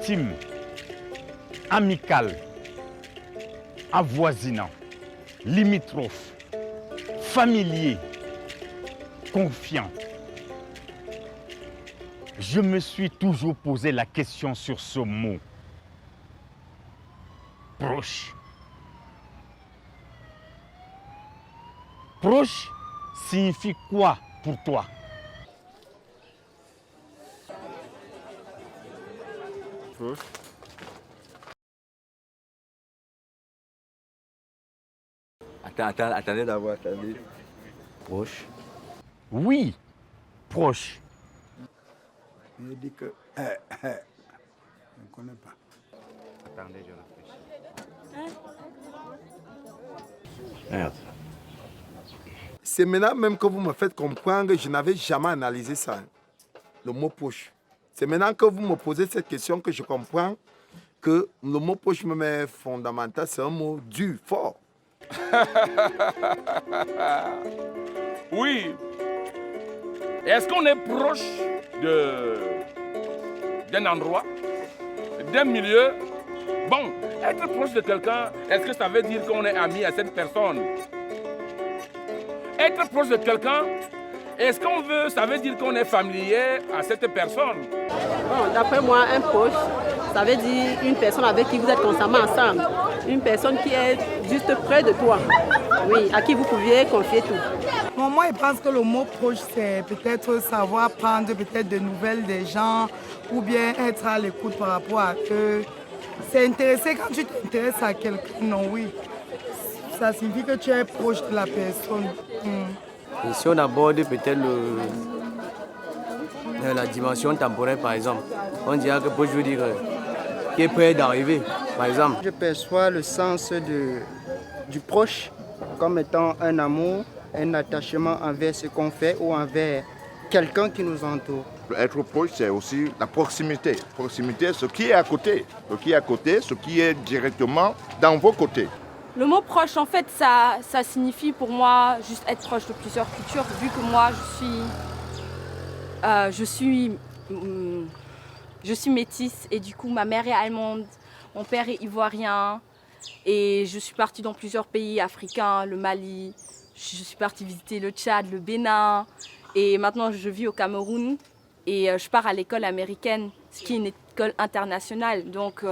intime, amical, avoisinant, limitrophe, familier, confiant. Je me suis toujours posé la question sur ce mot. Proche. Proche signifie quoi pour toi? Proche. Attendez d'abord, attendez. Proche. Oui, proche. Il dit que... je ne connais pas. Attendez, je réfléchis. Merde. C'est maintenant même que vous me faites comprendre que je n'avais jamais analysé ça, le mot poche. C'est maintenant que vous me posez cette question que je comprends que le mot poche même est fondamental, c'est un mot dur, fort. Oui. Est-ce qu'on est proche d'un endroit, d'un milieu? Bon, être proche de quelqu'un, est-ce que ça veut dire qu'on est ami à cette personne? Être proche de quelqu'un, est-ce ça veut dire qu'on est familier à cette personne? Bon, d'après moi, un proche, ça veut dire une personne avec qui vous êtes constamment ensemble. Une personne qui est juste près de toi. Oui, à qui vous pouviez confier tout. Bon, moi, je pense que le mot proche, c'est peut-être savoir prendre peut-être des nouvelles des gens ou bien être à l'écoute par rapport à eux. C'est intéressé quand tu t'intéresses à quelqu'un, non, oui. Ça signifie que tu es proche de la personne. Et si on aborde peut-être la dimension temporelle, par exemple, on dirait que proche veut dire qui est prêt d'arriver, par exemple. Je perçois le sens du proche comme étant un amour, un attachement envers ce qu'on fait ou envers quelqu'un qui nous entoure. Être proche, c'est aussi la proximité. Proximité, ce qui est à côté. Ce qui est à côté, ce qui est directement dans vos côtés. Le mot proche, en fait, ça signifie pour moi juste être proche de plusieurs cultures, vu que moi, je suis métisse et du coup, ma mère est allemande, mon père est ivoirien et je suis partie dans plusieurs pays africains, le Mali, je suis partie visiter le Tchad, le Bénin et maintenant je vis au Cameroun et je pars à l'école américaine, ce qui est une école internationale. Donc,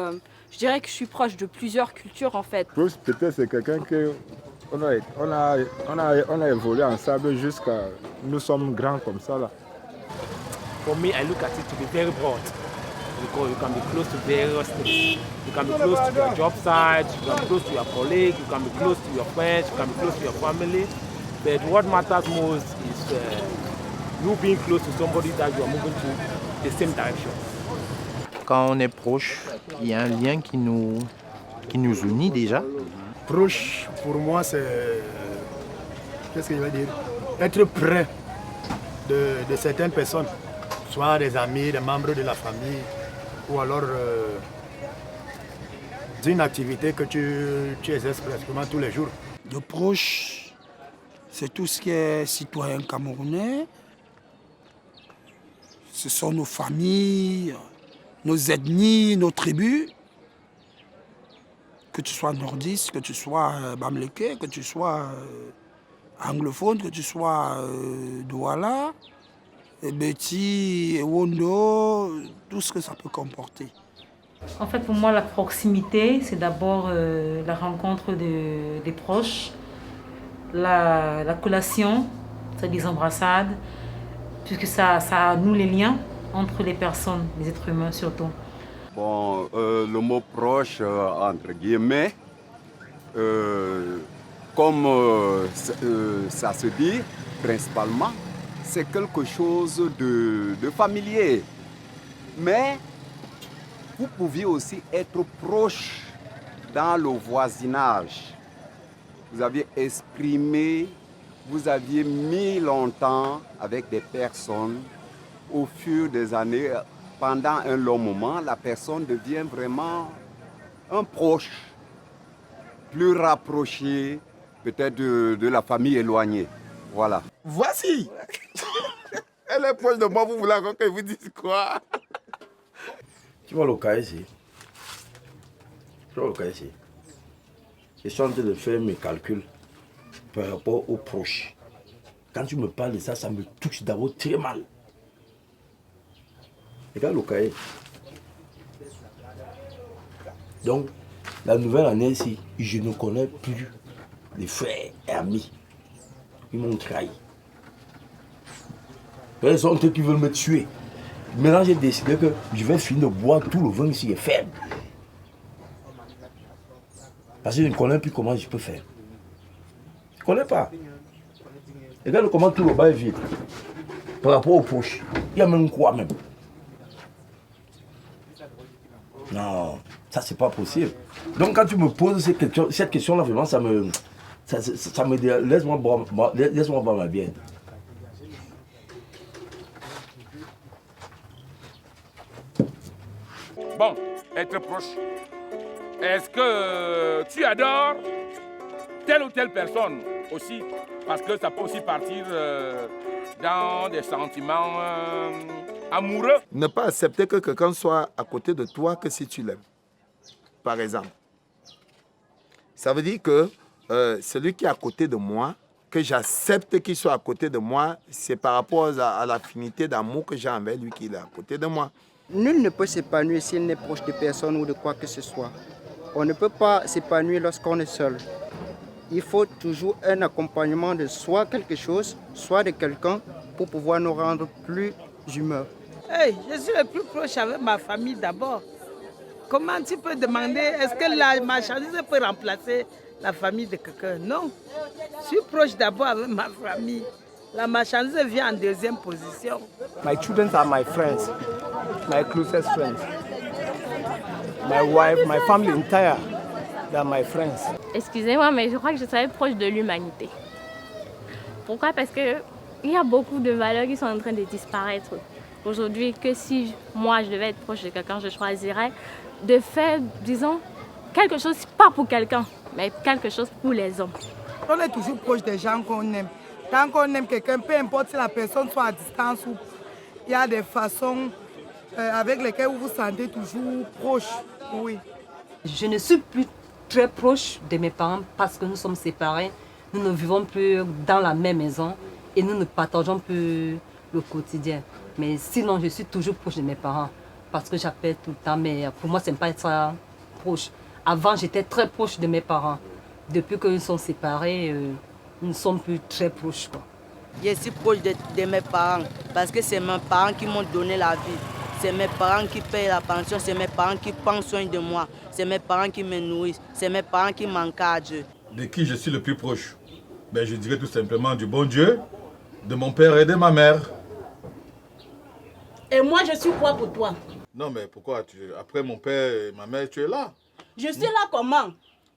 je dirais que je suis proche de plusieurs cultures en fait. Proche, peut-être c'est quelqu'un qu'on a évolué ensemble jusqu'à nous sommes grands comme ça là. For me, I look at it to be very broad. Because you can be close to various things. You can be close to your job site, you can be close to your colleague, you can be close to your friends, you can be close to your family. But what matters most is you being close to somebody that you are moving to the same direction. Quand on est proche, il y a un lien qui nous unit déjà. Proche, pour moi, c'est... Qu'est-ce que je vais dire? Être près de certaines personnes, soit des amis, des membres de la famille, ou alors d'une activité que tu exerces pratiquement tous les jours. De proche, c'est tout ce qui est citoyen camerounais. Ce sont nos familles, nos ethnies, nos tribus. Que tu sois nordiste, que tu sois bamléké, que tu sois anglophone, que tu sois douala, Beti, Wondo, tout ce que ça peut comporter. En fait, pour moi, la proximité, c'est d'abord la rencontre des proches, la collation, c'est-à-dire des embrassades, puisque ça noue les liens entre les personnes, les êtres humains surtout. Bon, le mot proche, entre guillemets, comme ça se dit, principalement, c'est quelque chose de familier. Mais vous pouviez aussi être proche dans le voisinage. Vous aviez exprimé, vous aviez mis longtemps avec des personnes. Au fur des années, pendant un long moment, la personne devient vraiment un proche, plus rapproché peut-être de la famille éloignée. Voilà. Voici. Elle est proche de moi, vous voulez encore que je vous dise quoi? Tu vois le cas ici. Je suis en train de faire mes calculs par rapport aux proches. Quand tu me parles de ça, ça me touche d'abord très mal. Regarde le cahier. Donc, la nouvelle année ici, je ne connais plus les frères et amis. Ils m'ont trahi. Ils sont ceux qui veulent me tuer. Maintenant, j'ai décidé que je vais finir de boire tout le vin ici est faible. Parce que je ne connais plus comment je peux faire. Je ne connais pas. Regarde comment tout le bas est vide. Par rapport aux poches. Il y a même quoi même. Non, ça c'est pas possible. Donc quand tu me poses cette question-là, vraiment, ça me laisse-moi boire ma bière. Bon, être proche. Est-ce que tu adores telle ou telle personne aussi? Parce que ça peut aussi partir dans des sentiments amoureux. Ne pas accepter que quelqu'un soit à côté de toi que si tu l'aimes. Par exemple. Ça veut dire que celui qui est à côté de moi, que j'accepte qu'il soit à côté de moi, c'est par rapport à l'affinité d'amour que j'ai envers lui qu'il est à côté de moi. Nul ne peut s'épanouir s'il n'est proche de personne ou de quoi que ce soit. On ne peut pas s'épanouir lorsqu'on est seul. Il faut toujours un accompagnement de soit quelque chose, soit de quelqu'un pour pouvoir nous rendre plus humains. Hey, je suis le plus proche avec ma famille d'abord. Comment tu peux demander, est-ce que la marchandise peut remplacer la famille de quelqu'un? Non. Je suis proche d'abord avec ma famille. La marchandise vient en deuxième position. My children are my friends, my closest friends. My wife, my family entire, they are my friends. Excusez-moi, mais je crois que je serais proche de l'humanité. Pourquoi? Parce qu'il y a beaucoup de valeurs qui sont en train de disparaître aujourd'hui, que si moi je devais être proche de quelqu'un, je choisirais de faire, disons, quelque chose, pas pour quelqu'un, mais quelque chose pour les hommes. On est toujours proche des gens qu'on aime. Tant qu'on aime quelqu'un, peu importe si la personne soit à distance ou il y a des façons avec lesquelles vous vous sentez toujours proche. Oui. Je ne suis plus très proche de mes parents parce que nous sommes séparés. Nous ne vivons plus dans la même maison et nous ne partageons plus le quotidien. Mais sinon, je suis toujours proche de mes parents parce que j'appelle tout le temps. Mais pour moi, ce n'est pas être proche. Avant, j'étais très proche de mes parents. Depuis que nous sommes séparés, nous ne sommes plus très proches, quoi. Je suis proche de mes parents parce que c'est mes parents qui m'ont donné la vie. C'est mes parents qui payent la pension, c'est mes parents qui prennent soin de moi. C'est mes parents qui me nourrissent, c'est mes parents qui m'encadrent. De qui je suis le plus proche? Ben, je dirais tout simplement du bon Dieu, de mon père et de ma mère. Et moi, je suis quoi pour toi? Non, mais pourquoi après mon père et ma mère, tu es là? Je suis là comment?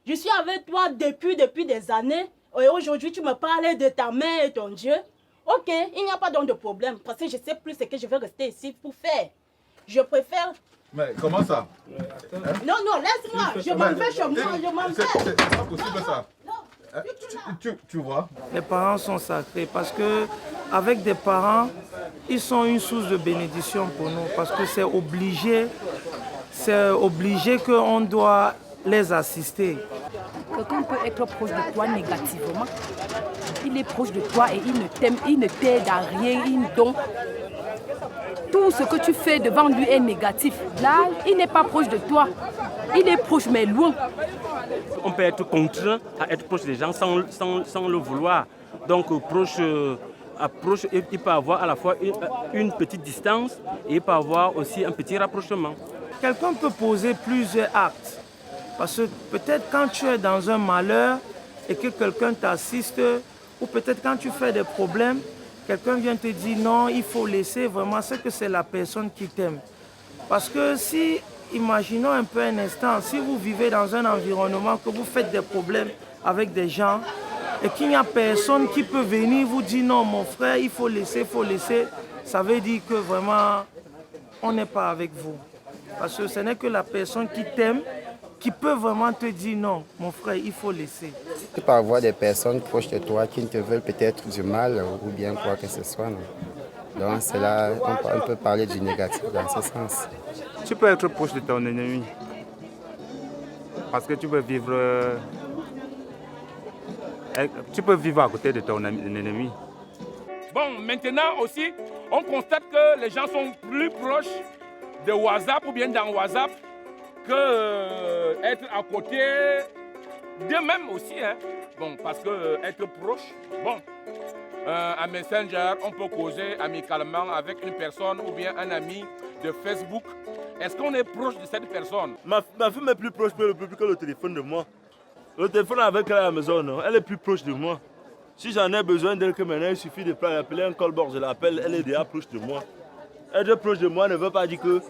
Je suis avec toi depuis des années. Et aujourd'hui, tu me parles de ta mère et ton Dieu. Ok, il n'y a pas donc de problème. Parce que je ne sais plus ce que je vais rester ici pour faire. Je préfère... Mais comment ça? Non, laisse-moi. Je m'en vais chez moi. Je m'en vais. C'est pas possible ça. Tu vois? Les parents sont sacrés parce que avec des parents, ils sont une source de bénédiction pour nous. Parce que c'est obligé qu'on doit les assister. Quelqu'un peut être proche de toi négativement. Il est proche de toi et il ne t'aime, il ne t'aide à rien, donc tout ce que tu fais devant lui est négatif. Là, il n'est pas proche de toi. Il est proche mais loin. On peut être contraint à être proche des gens sans le vouloir. Donc proche, il peut avoir à la fois une petite distance et il peut avoir aussi un petit rapprochement. Quelqu'un peut poser plusieurs actes. Parce que peut-être quand tu es dans un malheur et que quelqu'un t'assiste, ou peut-être quand tu fais des problèmes, quelqu'un vient te dire non, il faut laisser vraiment ce que c'est la personne qui t'aime. Parce que si, imaginons un peu un instant, si vous vivez dans un environnement que vous faites des problèmes avec des gens et qu'il n'y a personne qui peut venir vous dire non, mon frère, il faut laisser, ça veut dire que vraiment, on n'est pas avec vous. Parce que ce n'est que la personne qui t'aime qui peut vraiment te dire non, mon frère, il faut laisser. Tu peux avoir des personnes proches de toi qui ne te veulent peut-être du mal ou bien quoi que ce soit. Non? Donc c'est là, on peut parler du négatif dans ce sens. Tu peux être proche de ton ennemi. Parce que tu peux vivre à côté de ton ennemi. Bon, maintenant aussi, on constate que les gens sont plus proches de WhatsApp ou bien dans WhatsApp que être à côté d'eux-mêmes aussi. Hein. Bon, parce que être proche, bon, à Messenger, on peut causer amicalement avec une personne ou bien un ami de Facebook. Est-ce qu'on est proche de cette personne? Ma femme est plus proche que le téléphone de moi. Le téléphone avec elle à la maison, non? Elle est plus proche de moi. Si j'en ai besoin d'elle que maintenant, il suffit d'appeler un callbox, je l'appelle, elle est déjà proche de moi. Être proche de moi ne veut pas dire que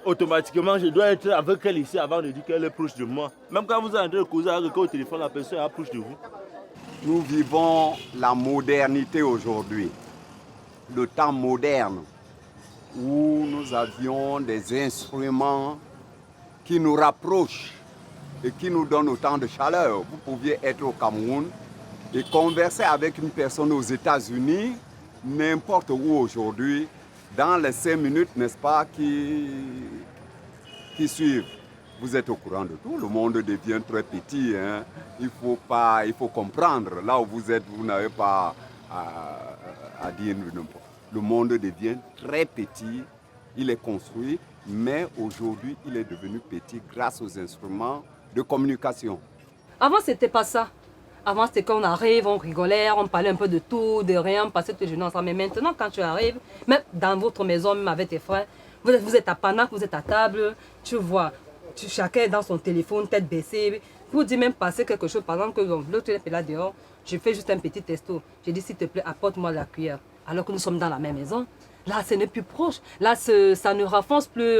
automatiquement je dois être avec elle ici avant de dire qu'elle est proche de moi. Même quand vous êtes en train de causer avec au téléphone, la personne est proche de vous. Nous vivons la modernité aujourd'hui, le temps moderne, où nous avions des instruments qui nous rapprochent et qui nous donnent autant de chaleur. Vous pouviez être au Cameroun et converser avec une personne aux États-Unis, n'importe où aujourd'hui, dans les 5 minutes, n'est-ce pas, qui suivent. Vous êtes au courant de tout, le monde devient très petit. Hein. Il faut comprendre. Là où vous êtes, vous n'avez pas à dire n'importe. Le monde devient très petit, il est construit, mais aujourd'hui, il est devenu petit grâce aux instruments de communication. Avant, c'était pas ça. Avant, c'était qu'on arrive, on rigolait, on parlait un peu de tout, de rien, on passait toute la journée ensemble. Mais maintenant, quand tu arrives, même dans votre maison, même avec tes frères, vous êtes à Panac, vous êtes à table, tu vois, chacun est dans son téléphone, tête baissée. Vous dites même passer quelque chose, par exemple, que l'autre est là dehors, je fais juste un petit testo. Je dis, s'il te plaît, apporte-moi la cuillère. Alors que nous sommes dans la même maison. Là, ce n'est plus proche. Là, ça ne renforce plus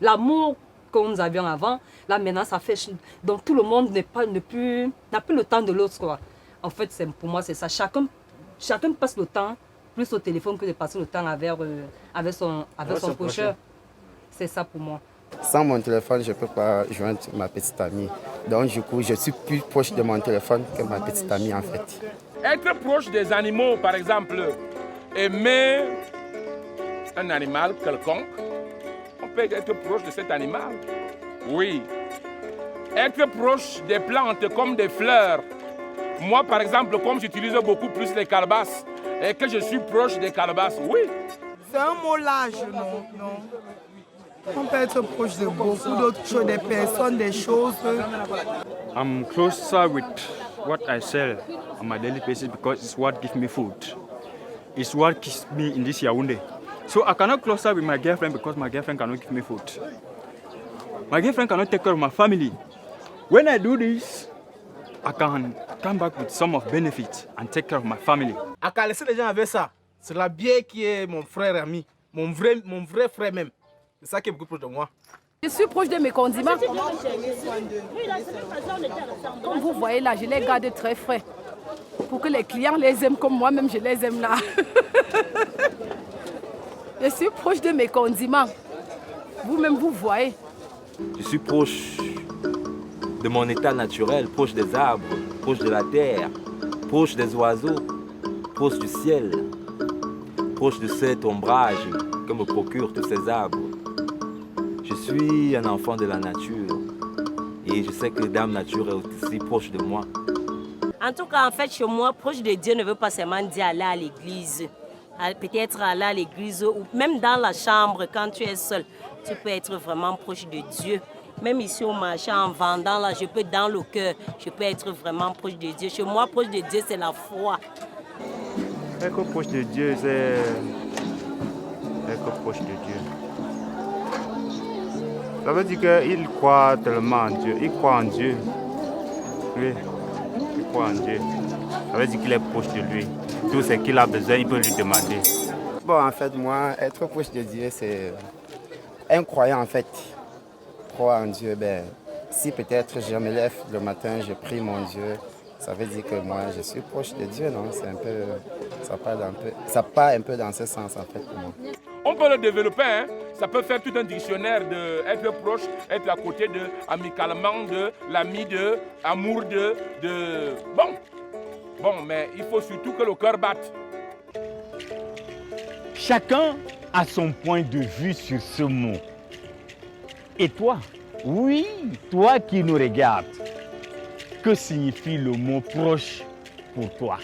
l'amour que nous avions avant. Là, maintenant, ça fait... Donc, tout le monde n'a plus le temps de l'autre, quoi. En fait, pour moi, c'est ça. Chacun passe le temps plus au téléphone que de passer le temps avec son prochain. C'est ça pour moi. Sans mon téléphone, je ne peux pas joindre ma petite amie. Donc, du coup, je suis plus proche de mon téléphone que ma petite amie, en fait. Être proche des animaux, par exemple, aimer un animal quelconque, on peut être proche de cet animal. Oui. Être proche des plantes comme des fleurs. Moi, par exemple, comme j'utilise beaucoup plus les calebasses et que je suis proche des calebasses, oui. C'est un mot large, non? On peut être proche de beaucoup d'autres choses, des personnes, des choses. I'm closer with what I sell on my daily basis because it's what gives me food. It's what keeps me in this Yaoundé. So I cannot closer with my girlfriend because my girlfriend cannot give me food. My girlfriend cannot take care of my family. When I do this, I can come back with some of benefits and take care of my family. À laisser les gens avec ça, c'est la bière qui est mon frère ami, mon vrai frère même. C'est ça qui est beaucoup proche de moi. Je suis proche de mes condiments. Comme vous voyez là, je les garde très frais. Pour que les clients les aiment comme moi-même, je les aime là. Je suis proche de mes condiments. Vous-même, vous voyez. Je suis proche de mon état naturel, proche des arbres, proche de la terre, proche des oiseaux, proche du ciel, proche de cet ombrage que me procurent tous ces arbres. Je suis un enfant de la nature et je sais que Dame Nature est aussi proche de moi. En tout cas, en fait, chez moi, proche de Dieu ne veut pas seulement dire aller à l'église. Peut-être aller à l'église ou même dans la chambre, quand tu es seul, tu peux être vraiment proche de Dieu. Même ici au marché, en vendant, là, je peux dans le cœur, je peux être vraiment proche de Dieu. Chez moi, proche de Dieu, c'est la foi. Être proche de Dieu, c'est être proche de Dieu. Ça veut dire qu'il croit tellement en Dieu. Il croit en Dieu. Oui, il croit en Dieu. Ça veut dire qu'il est proche de lui. Tout ce qu'il a besoin, il peut lui demander. Bon, en fait, moi, être proche de Dieu, c'est un croyant, en fait. Croire en Dieu, ben, si peut-être je me lève le matin, je prie mon Dieu, ça veut dire que moi, je suis proche de Dieu, non? C'est un peu, ça part un peu dans ce sens, en fait, pour moi. On peut le développer, hein? Ça peut faire tout un dictionnaire d'être proche, être à côté de, amicalement de, l'ami de, amour de... Bon, mais il faut surtout que le cœur batte. Chacun a son point de vue sur ce mot. Et toi, oui, toi qui nous regardes, que signifie le mot proche pour toi?